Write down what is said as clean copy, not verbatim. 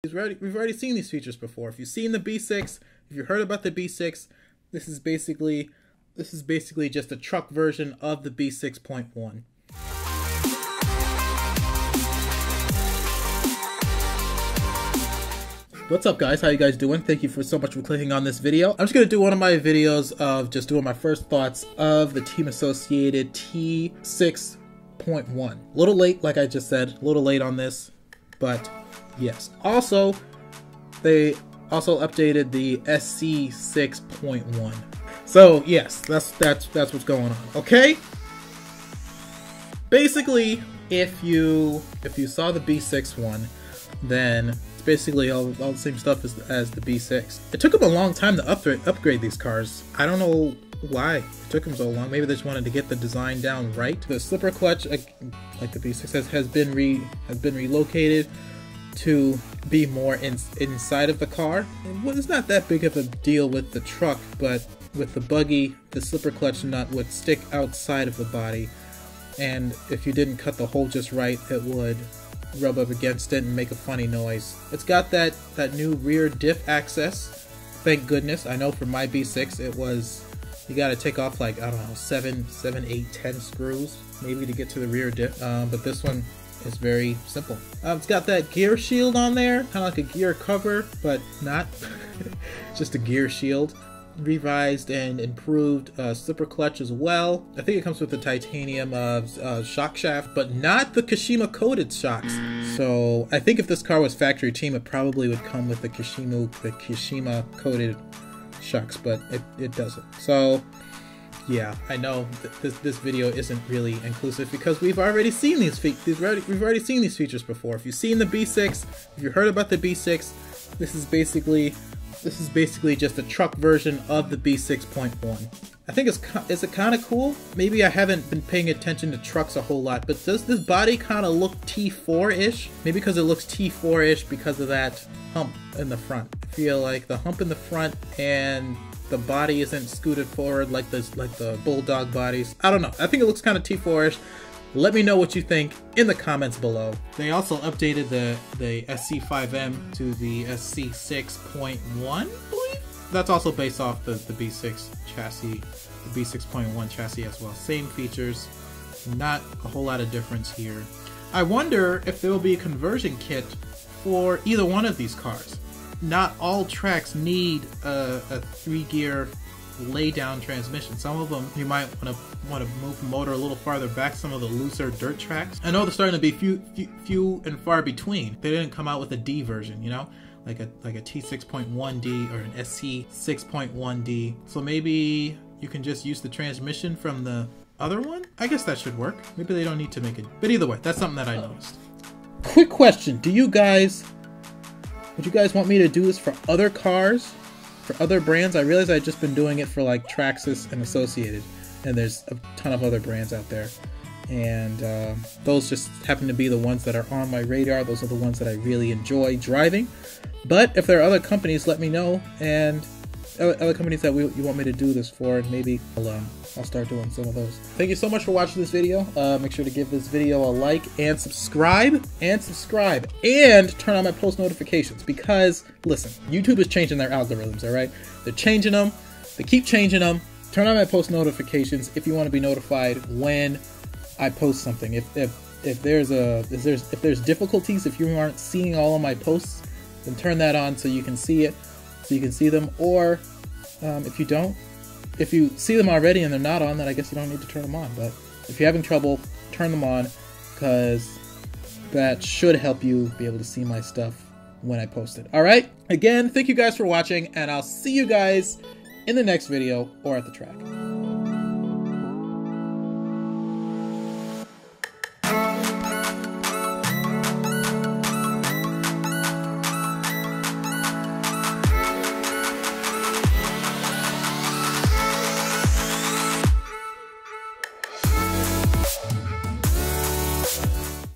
We've already seen these features before. If you've seen the B6, if you heard about the B6, this is basically just a truck version of the B6.1. What's up, guys? How you guys doing? Thank you so much for clicking on this video. I'm just gonna do one of my videos of just doing my first thoughts of the team associated T6.1. A little late, like I just said, a little late on this, but yes. Also, they also updated the SC 6.1. So yes, that's what's going on. Okay. Basically, if you saw the B6 one, then it's basically all the same stuff as the B6. It took them a long time to upgrade these cars. I don't know why it took them so long. Maybe they just wanted to get the design down right. The slipper clutch, like the B6 has been relocated to be more inside of the car. It's not that big of a deal with the truck, but with the buggy, the slipper clutch nut would stick outside of the body, and if you didn't cut the hole just right, it would rub up against it and make a funny noise. It's got that new rear diff access. Thank goodness. I know for my B6 it was, you got to take off like, I don't know, 7, 8, 10 screws maybe to get to the rear diff, but this one is very simple. It's got that gear shield on there, kind of like a gear cover, but not. Just a gear shield. Revised and improved slipper clutch as well. I think it comes with the titanium shock shaft, but not the Kashima coated shocks. So I think if this car was factory team, it probably would come with the Kashima coated shocks, but it doesn't. So yeah, I know this video isn't really inclusive because we've already seen these features before. If you've seen the B6, if you heard about the B6, this is basically just a truck version of the B6.1. I think is it kind of cool? Maybe I haven't been paying attention to trucks a whole lot, but does this body kind of look T4-ish? Maybe because it looks T4-ish because of that hump in the front. I feel like the hump in the front and the body isn't scooted forward like the Bulldog bodies. I don't know. I think it looks kind of T4-ish. Let me know what you think in the comments below. They also updated the SC5M to the SC 6.1, I believe? That's also based off the B6 chassis, the B6.1 chassis as well. Same features, not a whole lot of difference here. I wonder if there will be a conversion kit for either one of these cars. Not all tracks need a 3-gear lay-down transmission. Some of them you might want to move the motor a little farther back. Some of the looser dirt tracks, I know they're starting to be few and far between. They didn't come out with a D version, you know, like a T6.1D or an SC 6.1D. So maybe you can just use the transmission from the other one. I guess that should work. Maybe they don't need to make it, but either way, that's something that I noticed. Quick question: would you guys want me to do this for other cars? For other brands? I realize I've just been doing it for like Traxxas and Associated, and there's a ton of other brands out there, and those just happen to be the ones that are on my radar. Those are the ones that I really enjoy driving. But if there are other companies, let me know, and other companies that you want me to do this for, and maybe I'll start doing some of those. Thank you so much for watching this video. Make sure to give this video a like and subscribe, and turn on my post notifications, because listen, YouTube is changing their algorithms, all right? They're changing them. They keep changing them. Turn on my post notifications if you want to be notified when I post something. If there's difficulties, if you aren't seeing all of my posts, then turn that on so you can see it, so you can see them. Or if you see them already and they're not on, then I guess you don't need to turn them on. But if you're having trouble, turn them on, because that should help you be able to see my stuff when I post it. All right? Again, thank you guys for watching, and I'll see you guys in the next video or at the track.